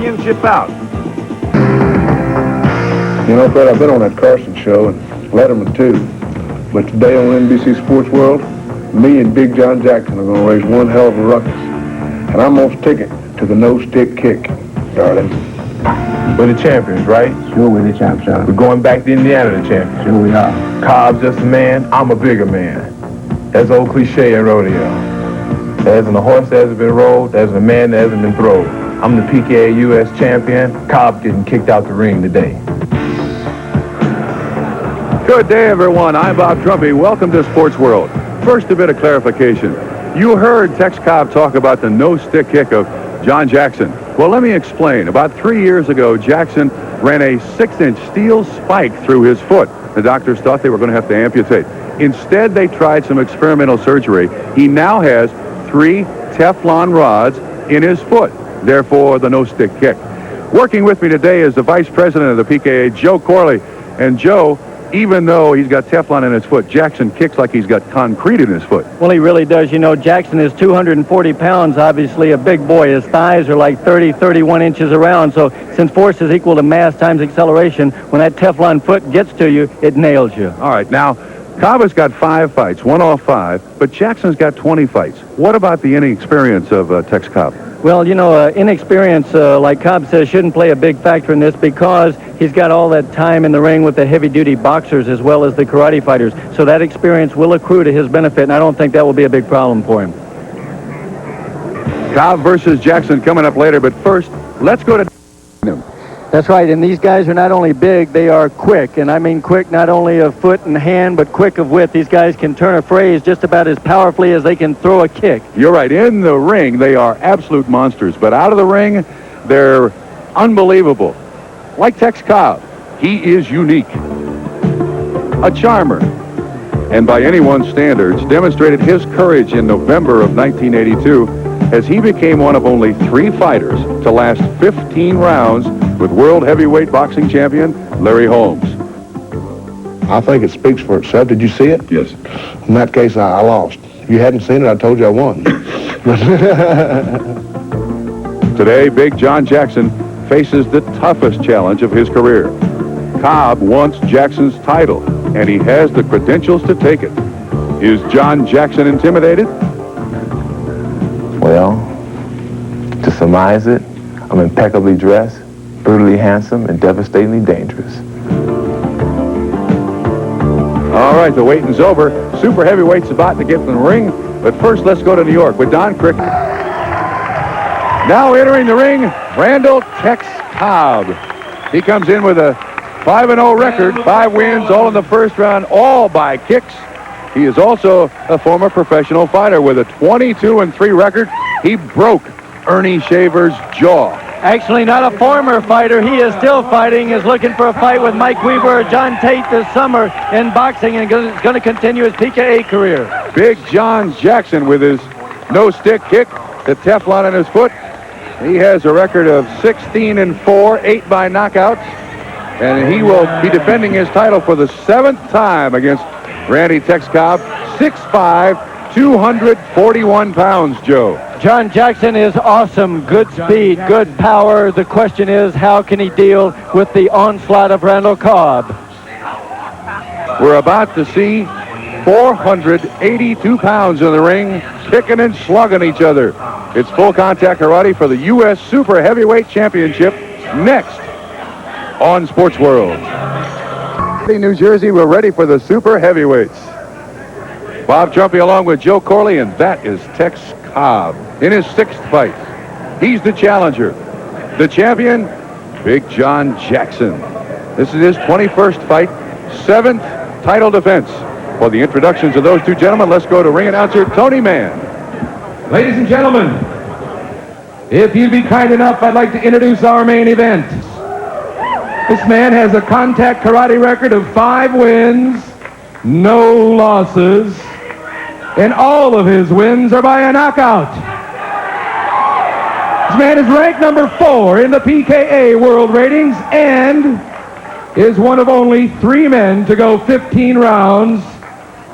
championship bout. You know, Fred, I've been on that Carson show and Letterman too. But today on NBC Sports World, me and Big John Jackson are going to raise one hell of a ruckus. And I'm going to stick it to the no-stick kick, darling. We're the champions, right? Sure, we're the champs, John. We're going back to Indiana, the champions. Sure we are. Cobb's just a man, I'm a bigger man. That's old cliche in rodeo. There isn't a horse that hasn't been rode, there isn't a man that hasn't been throwed. I'm the PKA U.S. champion. Cobb getting kicked out the ring today. Good day, everyone. I'm Bob Trumpy. Welcome to Sports World. First, a bit of clarification. You heard Tex Cobb talk about the no-stick kick of John Jackson. Well, let me explain. About 3 years ago, Jackson ran a 6-inch steel spike through his foot. The doctors thought they were going to have to amputate. Instead, they tried some experimental surgery. He now has 3 Teflon rods in his foot. Therefore, the no-stick kick. Working with me today is the vice president of the PKA, Joe Corley. And Joe, even though he's got Teflon in his foot, Jackson kicks like he's got concrete in his foot. Well, he really does. You know, Jackson is 240 pounds, obviously a big boy. His thighs are like 30, 31 inches around. So since force is equal to mass times acceleration, when that Teflon foot gets to you, it nails you. All right, now, Cobb has got 5 fights, 1 off 5, but Jackson's got 20 fights. What about the inexperience of Tex Cobb? Well, you know, inexperience, like Cobb says, shouldn't play a big factor in this because he's got all that time in the ring with the heavy-duty boxers as well as the karate fighters. So that experience will accrue to his benefit, and I don't think that will be a big problem for him. Cobb versus Jackson coming up later, but first, let's go to... That's right, and these guys are not only big, they are quick, and I mean quick not only of foot and hand, but quick of wit. These guys can turn a phrase just about as powerfully as they can throw a kick. You're right. In the ring, they are absolute monsters, but out of the ring, they're unbelievable. Like Tex Cobb, he is unique. A charmer, and by anyone's standards, demonstrated his courage in November of 1982 as he became one of only 3 fighters to last 15 rounds with world heavyweight boxing champion Larry Holmes. I think it speaks for itself. Did you see it? Yes. In that case, I lost. If you hadn't seen it, I told you I won. Today, Big John Jackson faces the toughest challenge of his career. Cobb wants Jackson's title, and he has the credentials to take it. Is John Jackson intimidated? Well, to surmise it, I'm impeccably dressed, brutally handsome, and devastatingly dangerous. All right, the waiting's over. Super heavyweight's about to get in the ring, but first let's go to New York with Don Crick. Now entering the ring, Randall Tex Cobb. He comes in with a 5-0 record, 5 wins, all in the first round, all by kicks. He is also a former professional fighter with a 22-3 record. He broke Ernie Shaver's jaw. Actually, not a former fighter. He is still fighting, is looking for a fight with Mike Weaver or John Tate this summer in boxing, and is going to continue his PKA career. Big John Jackson with his no-stick kick, the Teflon in his foot. He has a record of 16-4, 8 by knockouts, and he will be defending his title for the 7th time against Randy Tex Cobb, 6'5", 241 pounds, Joe. John Jackson is awesome, good speed, good power. The question is, how can he deal with the onslaught of Randall Cobb? We're about to see 482 pounds in the ring, kicking and slugging each other. It's full contact karate for the U.S. Super Heavyweight Championship next on Sports World. New Jersey, we're ready for the Super Heavyweights. Bob Trumpy along with Joe Corley, and that is Tex Cobb in his 6th fight. He's the challenger. The champion, Big John Jackson. This is his 21st fight, 7th title defense. For the introductions of those two gentlemen, let's go to ring announcer Tony Mann. Ladies and gentlemen, if you'd be kind enough, I'd like to introduce our main event. This man has a contact karate record of 5 wins, no losses, and all of his wins are by a knockout. This man is ranked number 4 in the PKA world ratings and is one of only 3 men to go 15 rounds,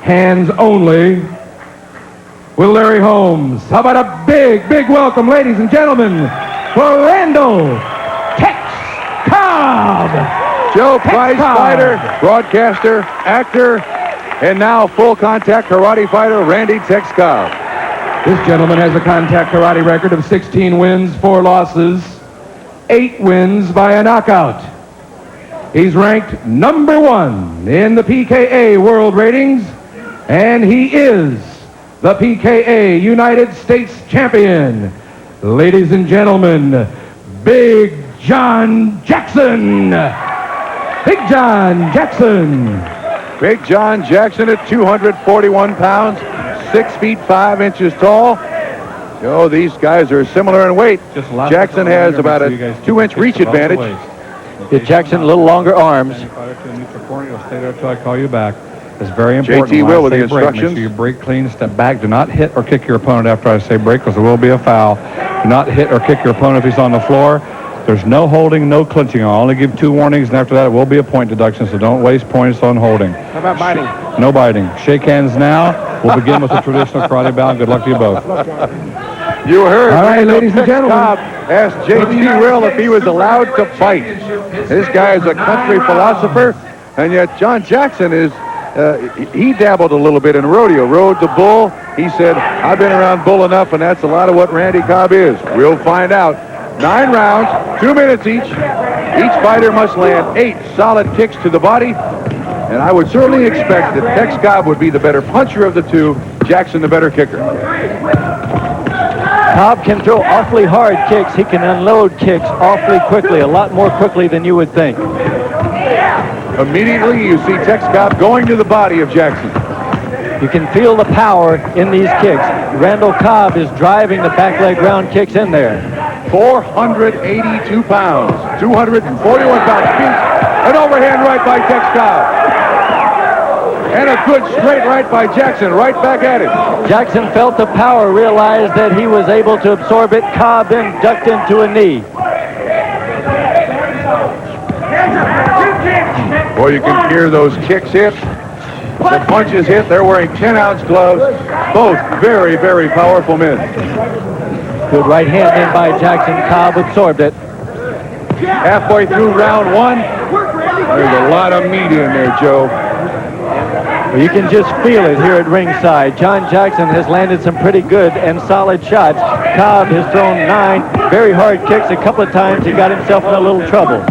hands only, with Larry Holmes. How about a big, big welcome, ladies and gentlemen, for Randall Joe Price, fighter, broadcaster, actor, and now full contact karate fighter Randy Tex Cobb. This gentleman has a contact karate record of 16 wins, 4 losses, 8 wins by a knockout. He's ranked number 1 in the PKA world ratings, and he is the PKA United States champion. Ladies and gentlemen, Big John Jackson. Big John Jackson. Big John Jackson at 241 pounds, 6 feet 5 inches tall. Oh, these guys are similar in weight. Jackson has about a 2-inch reach advantage. Jackson, a little longer arms. Stay there until I call you back. It's very important. JT when Will I with say the break, instructions. Make sure you break clean, step back. Do not hit or kick your opponent after I say break, because there will be a foul. Do not hit or kick your opponent if he's on the floor. There's no holding, no clinching. I'll only give 2 warnings, and after that it will be a point deduction, so don't waste points on holding. How about biting? No biting. Shake hands now. We'll begin with the traditional karate bow. Good luck to you both. You heard. All right, Randall ladies and Tex gentlemen. Cobb asked JT Will if he was allowed to fight. This guy is a country philosopher, and yet John Jackson is, he dabbled a little bit in rodeo, rode the bull. He said, I've been around bull enough, and that's a lot of what Randy Cobb is. We'll find out. 9 rounds, 2 minutes each. Each fighter must land 8 solid kicks to the body, and I would certainly expect that Tex Cobb would be the better puncher of the two, Jackson the better kicker. Cobb can throw awfully hard kicks. He can unload kicks awfully quickly, a lot more quickly than you would think. Immediately you see Tex Cobb going to the body of Jackson. You can feel the power in these kicks. Randall Cobb is driving the back leg round kicks in there. 482 pounds, 241 pounds. An overhand right by Tex Cobb. And a good straight right by Jackson, right back at him. Jackson felt the power, realized that he was able to absorb it. Cobb then ducked into a knee. Boy, you can hear those kicks hit, the punches hit. They're wearing 10-ounce gloves. Both very, very powerful men. Good right hand in by Jackson. Cobb absorbed it. Halfway through round 1, there's a lot of meat in there, Joe. You can just feel it here at ringside. John Jackson has landed some pretty good and solid shots. Cobb has thrown 9 very hard kicks. A couple of times he got himself in a little trouble.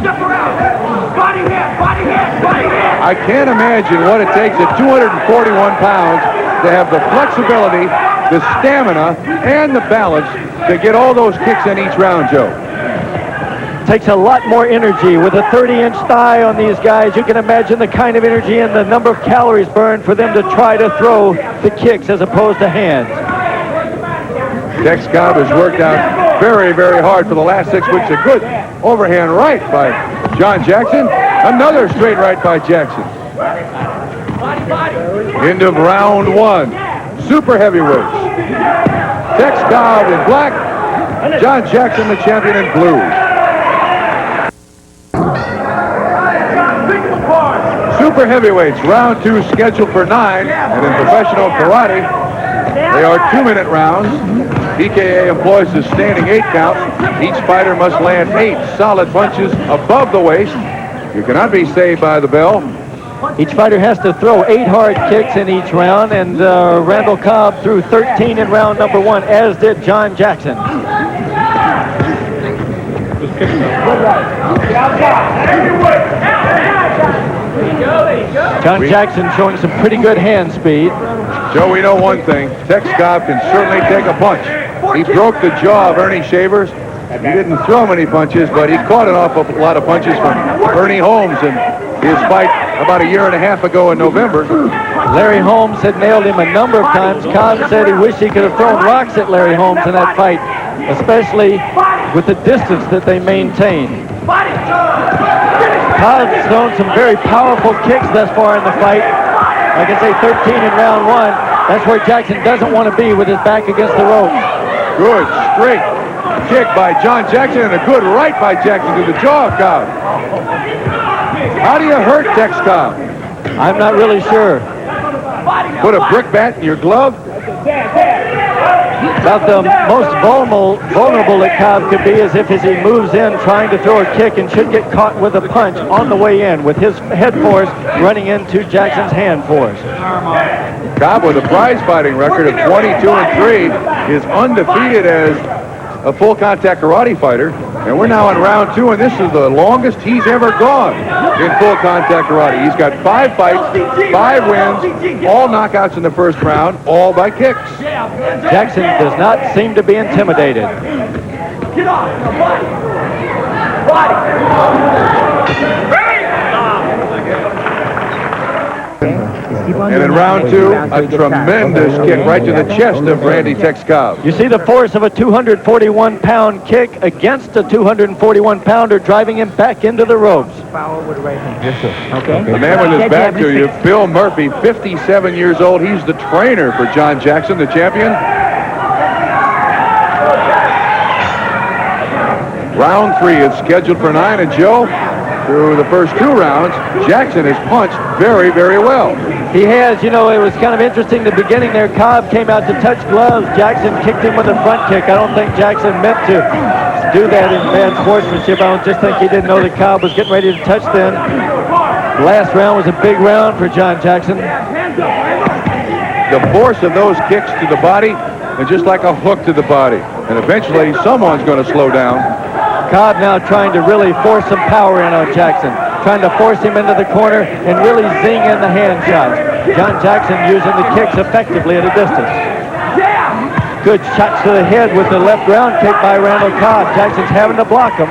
I can't imagine what it takes at 241 pounds to have the flexibility, the stamina, and the balance to get all those kicks in each round, Joe. Takes a lot more energy with a 30-inch thigh on these guys. You can imagine the kind of energy and the number of calories burned for them to try to throw the kicks as opposed to hands. Tex Cobb has worked out very, very hard for the last 6 weeks. A good overhand right by John Jackson. Another straight right by Jackson. End of round 1. Super heavyweights. Tex Cobb in black. John Jackson, the champion, in blue. Super heavyweights, round 2 scheduled for 9, and in professional karate, they are 2-minute rounds. PKA employs the standing 8 count. Each fighter must land 8 solid punches above the waist. You cannot be saved by the bell. Each fighter has to throw 8 hard kicks in each round, and Randall Cobb threw 13 in round number 1, as did John Jackson. John Jackson showing some pretty good hand speed. Joe, we know one thing. Tex Cobb can certainly take a punch. He broke the jaw of Ernie Shavers. He didn't throw many punches, but he caught an awful lot of punches from Ernie Holmes in his fight about 1.5 years ago in November. Larry Holmes had nailed him a number of times. Cobb said he wished he could have thrown rocks at Larry Holmes in that fight, especially with the distance that they maintained. Cobb's thrown some very powerful kicks thus far in the fight. Like I say, 13 in round 1. That's where Jackson doesn't want to be, with his back against the rope. Good straight kick by John Jackson, and a good right by Jackson to the jaw of Cobb. How do you hurt Tex Cobb? I'm not really sure. Put a brick bat in your glove? About the most vulnerable that Cobb could be is if as he moves in trying to throw a kick and should get caught with a punch on the way in with his head force running into Jackson's hand force. Cobb with a prize fighting record of 22-3 is undefeated as a full contact karate fighter. And we're now in round 2, and this is the longest he's ever gone in full contact karate. He's got 5 fights, 5 wins, all knockouts in the first round, all by kicks. Jackson does not seem to be intimidated. Get off, body. And in round 2, a tremendous kick right to the chest of Randy Tex Cobb. You see the force of a 241-pound kick against a 241-pounder, driving him back into the ropes. Power with the right hand. Yes, sir. Okay. The man with his back to you, Bill Murphy, 57 years old. He's the trainer for John Jackson, the champion. Round 3 is scheduled for 9, and Joe, through the first 2 rounds, Jackson has punched very, very well. He has. You know, it was kind of interesting the beginning there. Cobb came out to touch gloves. Jackson kicked him with a front kick. I don't think Jackson meant to do that in bad sportsmanship. I don't just think he didn't know that Cobb was getting ready to touch then. The last round was a big round for John Jackson. The force of those kicks to the body is just like a hook to the body. And eventually, someone's going to slow down. Cobb now trying to really force some power in on Jackson, trying to force him into the corner and really zing in the hand shots. John Jackson using the kicks effectively at a distance. Good shots to the head with the left round kick by Randall Cobb. Jackson's having to block him.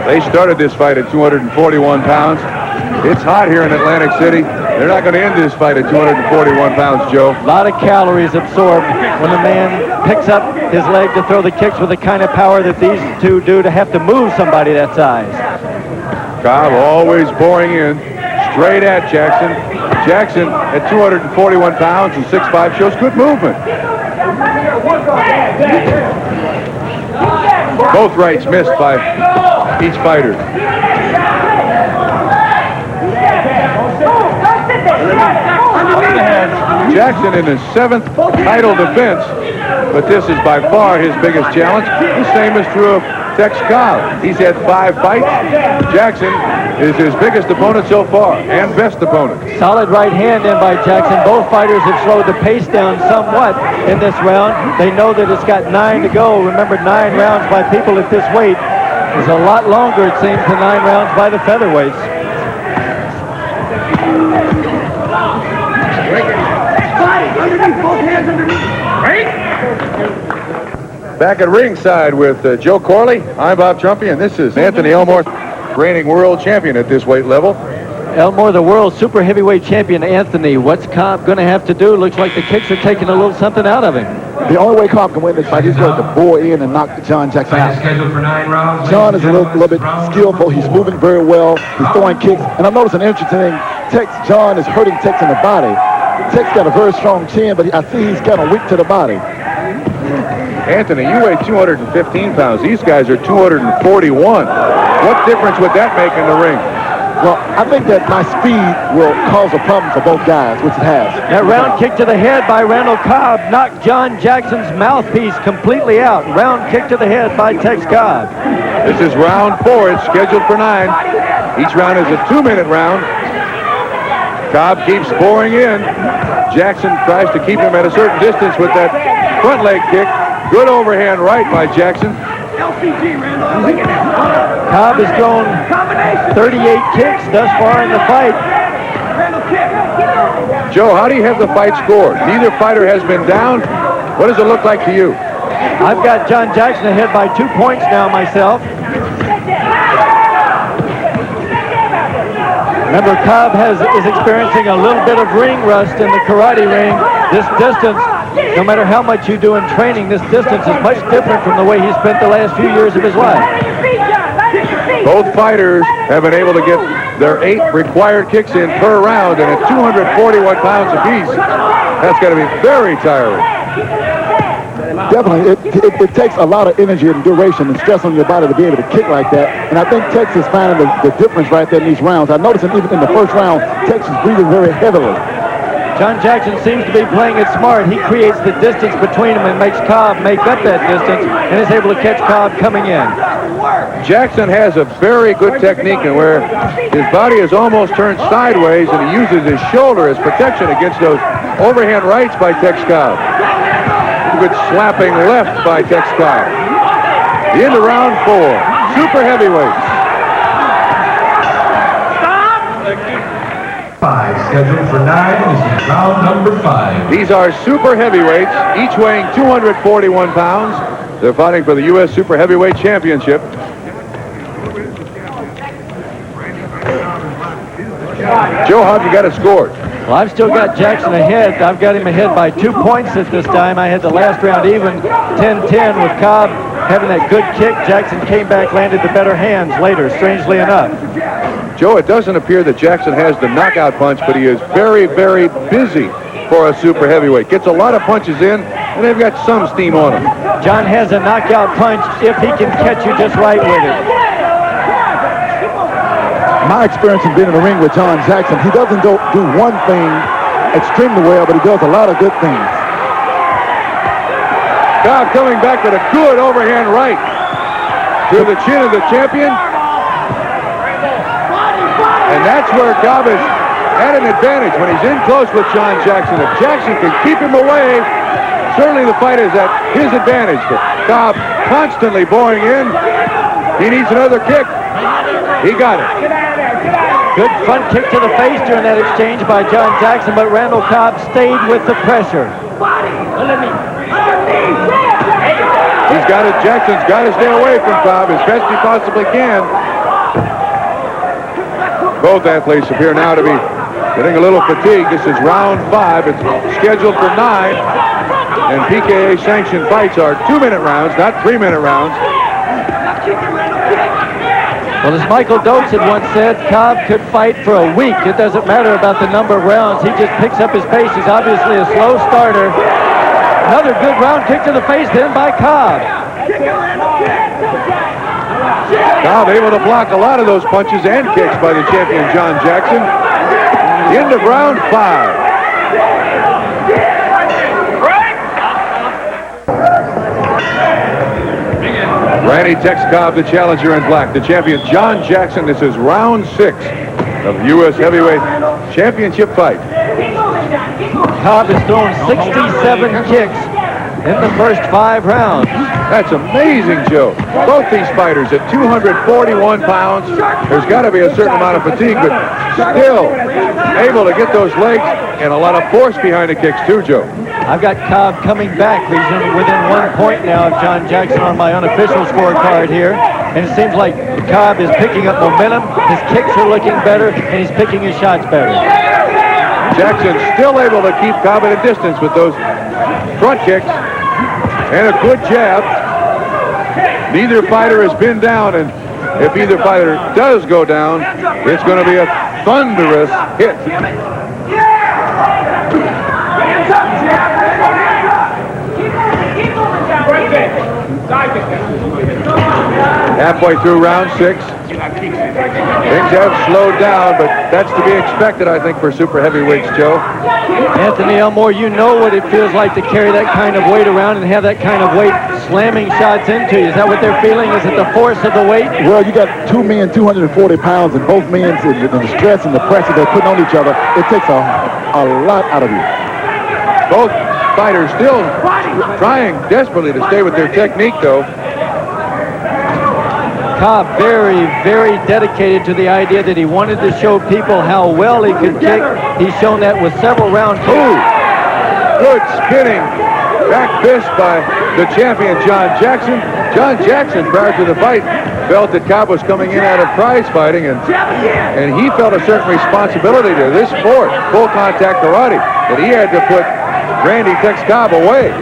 They started this fight at 241 pounds. It's hot here in Atlantic City. They're not going to end this fight at 241 pounds, Joe. A lot of calories absorbed when a man picks up his leg to throw the kicks with the kind of power that these two do to have to move somebody that size. Cobb always pouring in straight at Jackson. Jackson at 241 pounds and 6'5" shows good movement. Both rights missed by each fighter. Jackson in his 7th title defense, but this is by far his biggest challenge. The same is true of Tex Cobb. He's had 5 fights. Jackson is his biggest opponent so far and best opponent. Solid right hand in by Jackson. Both fighters have slowed the pace down somewhat in this round. They know that it's got 9 to go. Remember, 9 rounds by people at this weight is a lot longer, it seems, than 9 rounds by the featherweights. Back at ringside with Joe Corley, I'm Bob Trumpy, and this is Anthony Elmore, reigning world champion at this weight level. Elmore, the world super heavyweight champion. Anthony, what's Cobb going to have to do? Looks like the kicks are taking a little something out of him. The only way Cobb can win this fight is going to bore in and knock John Jackson out. Scheduled for 9 rounds. John is a little bit skillful. He's moving very well. He's throwing kicks. And I'm noticing an interesting thing. John is hurting Tex in the body. Tex got a very strong chin, but I see he's kind of weak to the body. Anthony, you weigh 215 pounds. These guys are 241. What difference would that make in the ring? Well, I think that my speed will cause a problem for both guys, which it has. That round kick to the head by Randall Cobb knocked John Jackson's mouthpiece completely out. Round kick to the head by Tex Cobb. This is round 4. It's scheduled for 9. Each round is a 2-minute round. Cobb keeps pouring in. Jackson tries to keep him at a certain distance with that front leg kick. Good overhand right by Jackson. Cobb has thrown 38 kicks thus far in the fight. Joe, how do you have the fight scored? Neither fighter has been down. What does it look like to you? I've got John Jackson ahead by 2 points now myself. Remember, Cobb is experiencing a little bit of ring rust in the karate ring. This distance, no matter how much you do in training, this distance is much different from the way he spent the last few years of his life. Both fighters have been able to get their 8 required kicks in per round, and at 241 pounds apiece, that's got to be very tiring. Definitely, it takes a lot of energy and duration and stress on your body to be able to kick like that. And I think Tex is finding the difference right there in these rounds. I noticed even in the first round, Tex is breathing very heavily. John Jackson seems to be playing it smart. He creates the distance between them and makes Cobb make up that distance and is able to catch Cobb coming in. Jackson has a very good technique in where his body is almost turned sideways and he uses his shoulder as protection against those overhand rights by Tex Cobb. Good slapping left by Tex Cobb. Into round 4. Super heavyweights. Scheduled for 9. This is round number 5. These are super heavyweights, each weighing 241 pounds. They're fighting for the U.S. Super Heavyweight Championship. Joe, how'd you got it scored? Well, I've still got Jackson ahead. I've got him ahead by 2 points at this time. I had the last round even, 10-10 with Cobb having that good kick. Jackson came back, landed the better hands later, strangely enough. Joe, it doesn't appear that Jackson has the knockout punch, but he is very, very busy for a super heavyweight. Gets a lot of punches in, and they've got some steam on him. John has a knockout punch if he can catch you just right with it. My experience in being in the ring with John Jackson, he doesn't do one thing extremely well, but he does a lot of good things. Cobb coming back with a good overhand right to the chin of the champion. And that's where Cobb is at an advantage when he's in close with John Jackson. If Jackson can keep him away, certainly the fight is at his advantage. But Cobb constantly boring in. He needs another kick. He got it. Good front kick to the face during that exchange by John Jackson, but Randall Cobb stayed with the pressure. He's got it. Jackson's got to stay away from Cobb as best he possibly can. Both athletes appear now to be getting a little fatigued. This is round 5. It's scheduled for 9. And PKA sanctioned fights are 2-minute rounds, not 3-minute rounds. Well, as Michael Dokes had once said, Cobb could fight for a week. It doesn't matter about the number of rounds. He just picks up his pace. He's obviously a slow starter. Another good round kick to the face then by Cobb. Cobb able to block a lot of those punches and kicks by the champion John Jackson. End of round 5. Randy Tex Cobb, the challenger in black. The champion John Jackson. This is round 6 of the U.S. Heavyweight Championship fight. Cobb has thrown 67 kicks in the first 5 rounds. That's amazing, Joe. Both these fighters at 241 pounds. There's got to be a certain amount of fatigue, but still able to get those legs and a lot of force behind the kicks too, Joe. I've got Cobb coming back. He's within 1 point now of John Jackson on my unofficial scorecard here. And it seems like Cobb is picking up momentum. His kicks are looking better, and he's picking his shots better. Jackson still able to keep Cobb at a distance with those front kicks and a good jab. Neither fighter has been down, and if either fighter does go down, it's going to be a thunderous hit. Halfway through round 6. Things have slowed down, but that's to be expected, I think, for super heavyweights, Joe. Anthony Elmore, you know what it feels like to carry that kind of weight around and have that kind of weight slamming shots into you. Is that what they're feeling? Is it the force of the weight? Well, you got 2 men, 240 pounds, and both men, and the stress and the pressure they're putting on each other, it takes a lot out of you. Both fighters still trying desperately to stay with their technique, though. Cobb very, very dedicated to the idea that he wanted to show people how well he could kick. He's shown that with several round kicks. Ooh, good spinning back fist by the champion John Jackson. John Jackson, prior to the fight, felt that Cobb was coming in out of prize fighting, and he felt a certain responsibility to this sport, full contact karate, that he had to put Randy Tex Cobb away.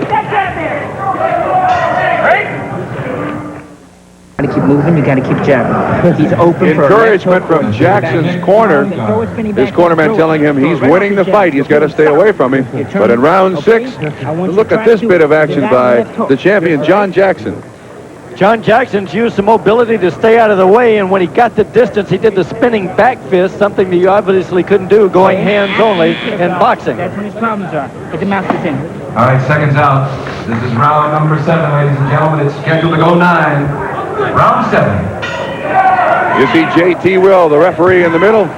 You gotta keep moving, you gotta keep jabbing. He's open Encouragement from Jackson's corner. His cornerman telling him he's winning the fight. He's got to stay away from him. But in round 6, look at this bit of action by the champion John Jackson. John Jackson's used some mobility to stay out of the way, and when he got the distance, he did the spinning back fist, something that you obviously couldn't do going hands only in boxing. That's when his problems are. Get the mouth in. All right, seconds out. This is round number 7, ladies and gentlemen. It's scheduled to go 9. Round 7. You see J.T. Will, the referee, in the middle.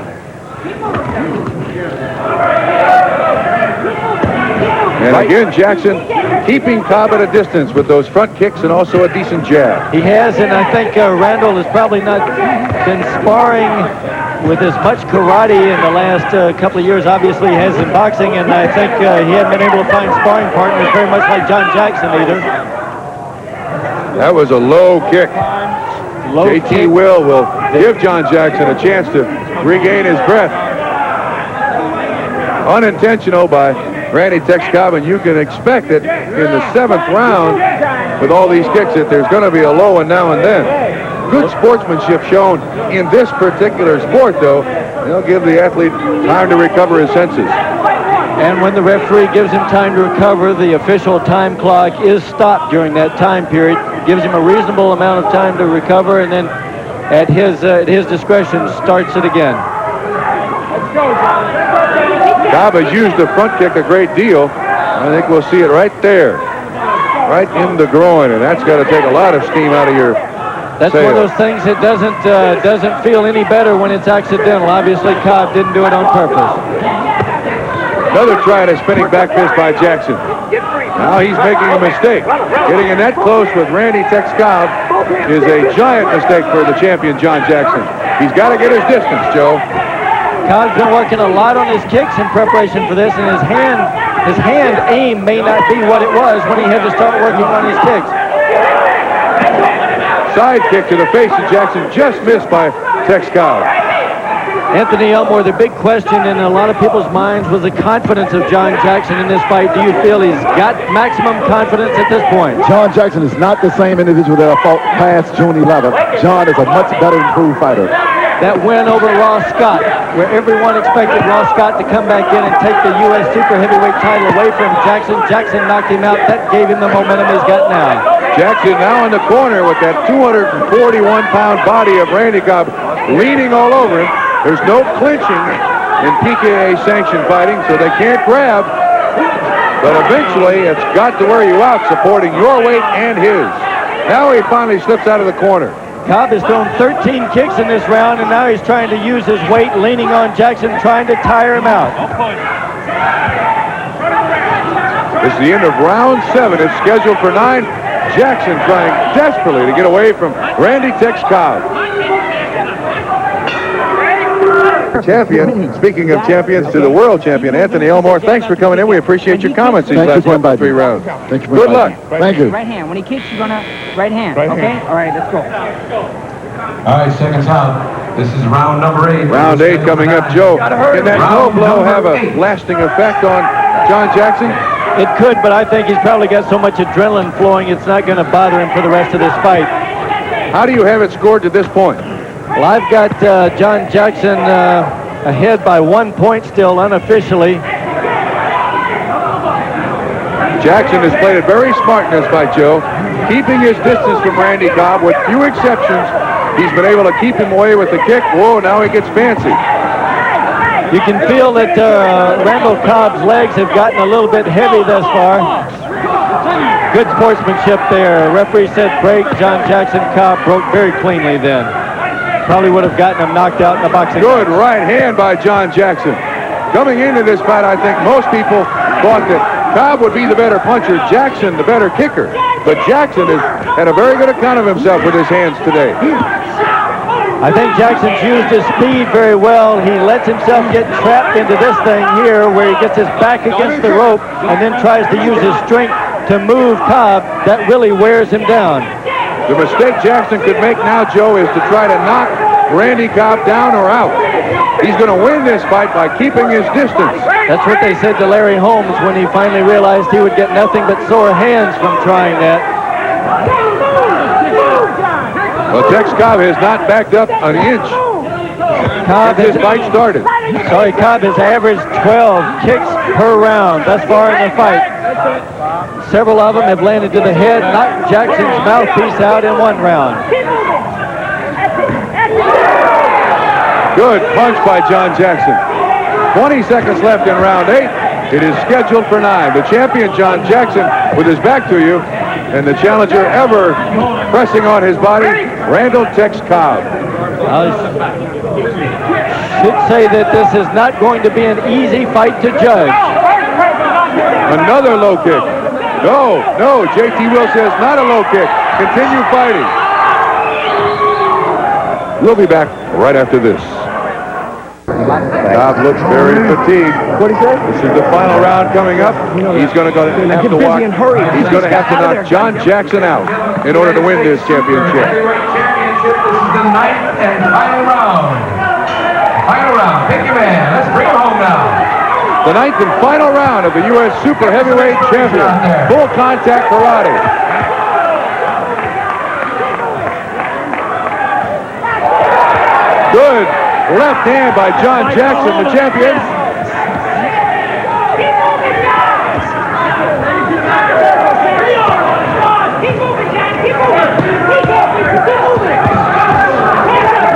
And again, Jackson keeping Cobb at a distance with those front kicks and also a decent jab. He has, and I think Randall has probably not been sparring with as much karate in the last couple of years. Obviously, he has in boxing, and I think he hasn't been able to find sparring partners very much like John Jackson either. That was a low kick. J.T. Will give John Jackson a chance to regain his breath. Unintentional by Randy Tex Cobb, and you can expect that in the 7th round, with all these kicks, that there's going to be a low one now and then. Good sportsmanship shown in this particular sport, though. They'll give the athlete time to recover his senses. And when the referee gives him time to recover, the official time clock is stopped during that time period. Gives him a reasonable amount of time to recover, and then at his discretion starts it again. Cobb has used the front kick a great deal. I think we'll see it right there, right in the groin, and that's got to take a lot of steam out of your That's sail. one of those things that doesn't feel any better when it's accidental. Obviously, Cobb didn't do it on purpose. Another try at a spinning back fist by Jackson. Now he's making a mistake. Getting in that close with Randy Tex Cobb is a giant mistake for the champion, John Jackson. He's got to get his distance, Joe. Cobb's been working a lot on his kicks in preparation for this, and his hand aim may not be what it was when he had to start working on his kicks. Side kick to the face of Jackson, just missed by Tex Cobb. Anthony Elmore, the big question in a lot of people's minds was the confidence of John Jackson in this fight. Do you feel he's got maximum confidence at this point? John Jackson is not the same individual that I fought past June 11th. John is a much better improved fighter. That win over Ross Scott, where everyone expected Ross Scott to come back in and take the U.S. Super Heavyweight title away from Jackson. Jackson knocked him out. That gave him the momentum he's got now. Jackson now in the corner with that 241-pound body of Randy Cobb leaning all over him. There's no clinching in PKA sanctioned fighting, so they can't grab. But eventually, it's got to wear you out, supporting your weight and his. Now he finally slips out of the corner. Cobb has thrown 13 kicks in this round, and now he's trying to use his weight, leaning on Jackson, trying to tire him out. This is the end of round 7. It's scheduled for 9. Jackson trying desperately to get away from Randy Tex Cobb. Champion, speaking of champions, to the world champion, Anthony Elmore. Thanks for coming in. We appreciate your comments these last 3 rounds. Thank you for Good luck. Thank you. Right hand. When he kicks, you're gonna right hand. Okay? All right, let's go. All right, seconds out. This is round number 8. Round 8 coming up, Joe. Can that low blow have a lasting effect on John Jackson? It could, but I think he's probably got so much adrenaline flowing, it's not going to bother him for the rest of this fight. How do you have it scored to this point? Well, I've got John Jackson ahead by 1 point still, unofficially. Jackson has played it very smart in this fight, Joe. Keeping his distance from Randy Cobb, with few exceptions. He's been able to keep him away with the kick. Whoa, now he gets fancy. You can feel that Randall Cobb's legs have gotten a little bit heavy thus far. Good sportsmanship there. Referee said break. John Jackson Cobb broke very cleanly then. Probably would have gotten him knocked out in the boxing. Good right hand by John Jackson. Coming into this fight, I think most people thought that Cobb would be the better puncher, Jackson the better kicker. But Jackson has had a very good account of himself with his hands today. I think Jackson's used his speed very well. He lets himself get trapped into this thing here where he gets his back against the rope and then tries to use his strength to move Cobb. That really wears him down. The mistake Jackson could make now, Joe, is to try to knock Randy Cobb down or out. He's going to win this fight by keeping his distance. That's what they said to Larry Holmes when he finally realized he would get nothing but sore hands from trying that. Well, Tex Cobb has not backed up an inch since this fight started. Cobb has averaged 12 kicks per round thus far in the fight. Several of them have landed to the head, knocked Jackson's mouthpiece out in one round. Good punch by John Jackson. 20 seconds left in round 8. It is scheduled for 9. The champion, John Jackson, with his back to you, and the challenger ever pressing on his body, Randall Tex Cobb. I should say that this is not going to be an easy fight to judge. Another low kick. No, JT Will says not a low kick. Continue fighting. We'll be back right after this. Cobb looks very fatigued. What do you say? This is the final round coming up. He's going to have to walk. He's going to have to knock John Jackson out in order to win this championship. Championship. This is the 9th and final round. Final round. Pick your man. Let's bring him home now. The 9th and final round of the U.S. Super Heavyweight Champion. Full contact karate. Good left hand by John Jackson, the champion.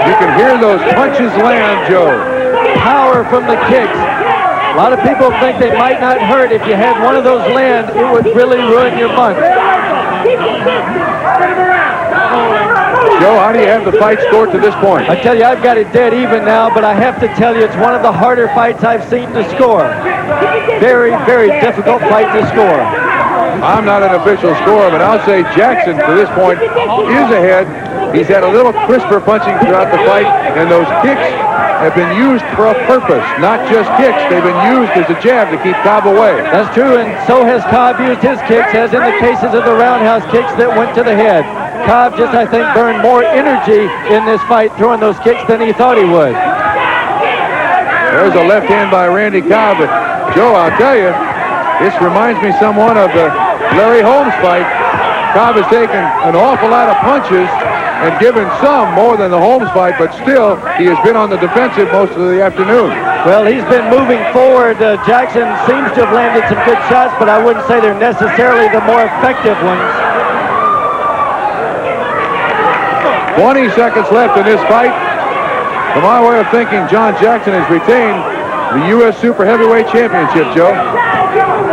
You can hear those punches land, Joe. Power from the kicks. A lot of people think they might not hurt. If you had one of those land, it would really ruin your month. Joe, how do you have the fight scored to this point? I tell you, I've got it dead even now, but I have to tell you, it's one of the harder fights I've seen to score. Very, very difficult fight to score. I'm not an official scorer, but I'll say Jackson, to this point, is ahead. He's had a little crisper punching throughout the fight, and those kicks have been used for a purpose, not just kicks. They've been used as a jab to keep Cobb away. That's true, and so has Cobb used his kicks, as in the cases of the roundhouse kicks that went to the head. Cobb just, I think, burned more energy in this fight throwing those kicks than he thought he would. There's a left hand by Randy Cobb, but Joe, I'll tell you, this reminds me somewhat of the Larry Holmes fight. Cobb has taken an awful lot of punches and given some more than the Holmes fight, but still, he has been on the defensive most of the afternoon. Well, he's been moving forward. Jackson seems to have landed some good shots, but I wouldn't say they're necessarily the more effective ones. 20 seconds left in this fight. To my way of thinking, John Jackson has retained the U.S. Super Heavyweight Championship, Joe.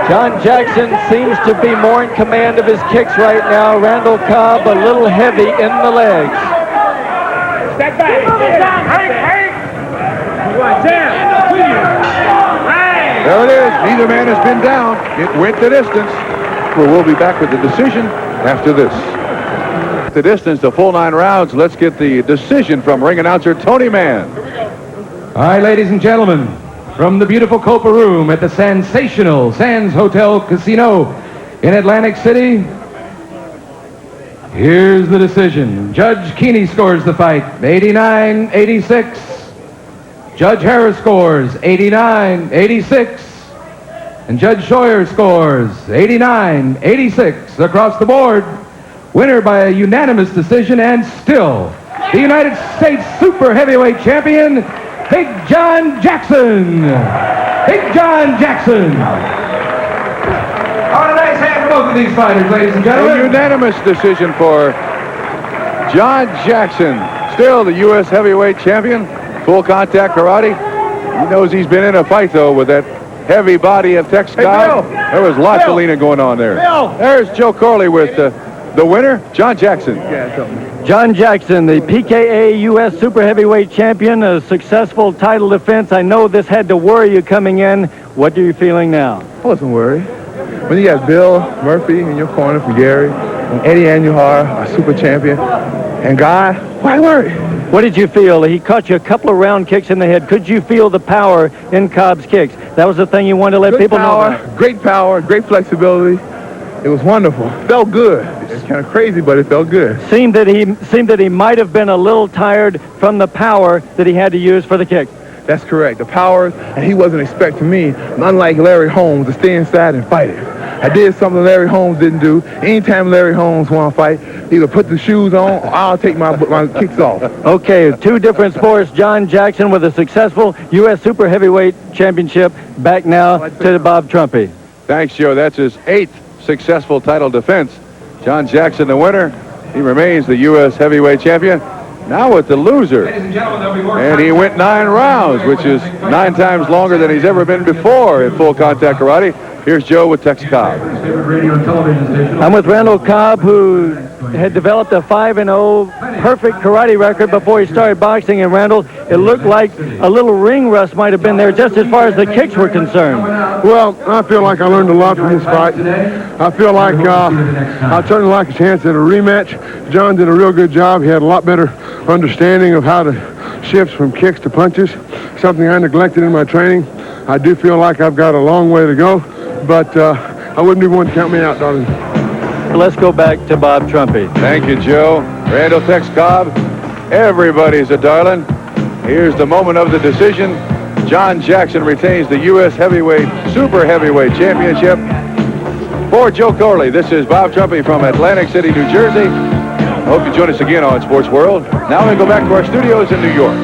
John Jackson seems to be more in command of his kicks right now. Randall Cobb a little heavy in the legs. Step back. There it is. Neither man has been down. It went the distance. Well, we'll be back with the decision after this. The distance, the full 9 rounds. Let's get the decision from ring announcer Tony Mann. All right, ladies and gentlemen, from the beautiful Copa Room at the sensational Sands Hotel Casino in Atlantic City, here's the decision. Judge Keeney scores the fight 89-86. Judge Harris scores 89-86. And Judge Scheuer scores 89-86 across the board. Winner by a unanimous decision, and still the United States Super Heavyweight Champion, Big John Jackson. Big John Jackson. Oh, a nice hand for both of these fighters, ladies and gentlemen. A unanimous decision for John Jackson. Still the U.S. Heavyweight Champion. Full contact karate. He knows he's been in a fight, though, with that heavy body of Tex Cobb. There was lots of leaning going on there. There's Joe Corley with the winner, John Jackson. John Jackson, the PKA U.S. Super Heavyweight Champion, a successful title defense. I know this had to worry you coming in. What are you feeling now? I wasn't worried. When you got Bill Murphy in your corner from Gary, and Eddie Andujar, our super champion, and Guy, why worry? What did you feel? He caught you a couple of round kicks in the head. Could you feel the power in Cobb's kicks? That was the thing you wanted to let Good people power, know about. Great power, great flexibility. It was wonderful. Felt good. It's kind of crazy, but it felt good. Seemed that he might have been a little tired from the power that he had to use for the kick. That's correct. The power, and he wasn't expecting me, unlike Larry Holmes, to stay inside and fight it. I did something Larry Holmes didn't do. Anytime Larry Holmes want to fight, either put the shoes on or I'll take my kicks off. Okay, 2 different sports. John Jackson with a successful U.S. Super Heavyweight Championship. Back now to Bob Trumpy. Thanks, Joe. That's his 8th successful title defense. John Jackson, the winner. He remains the U.S. heavyweight champion. Now with the loser. And he went 9 rounds, which is 9 times longer than he's ever been before in full contact karate. Here's Joe with Tex Cobb. I'm with Randall Cobb, who had developed a 5-0 perfect karate record before he started boxing. And Randall, it looked like a little ring rust might have been there just as far as the kicks were concerned. Well, I feel like I learned a lot from this fight. I feel like I'd certainly like a chance at a rematch. John did a real good job. He had a lot better understanding of how to shift from kicks to punches, something I neglected in my training. I do feel like I've got a long way to go, but I wouldn't be one to count me out, darling. Let's go back to Bob Trumpy. Thank you, Joe. Randall Tex Cobb. Everybody's a darling. Here's the moment of the decision. John Jackson retains the U.S. Super Heavyweight Championship. For Joe Corley, this is Bob Trumpy from Atlantic City, New Jersey. I hope you join us again on Sports World. Now we go back to our studios in New York.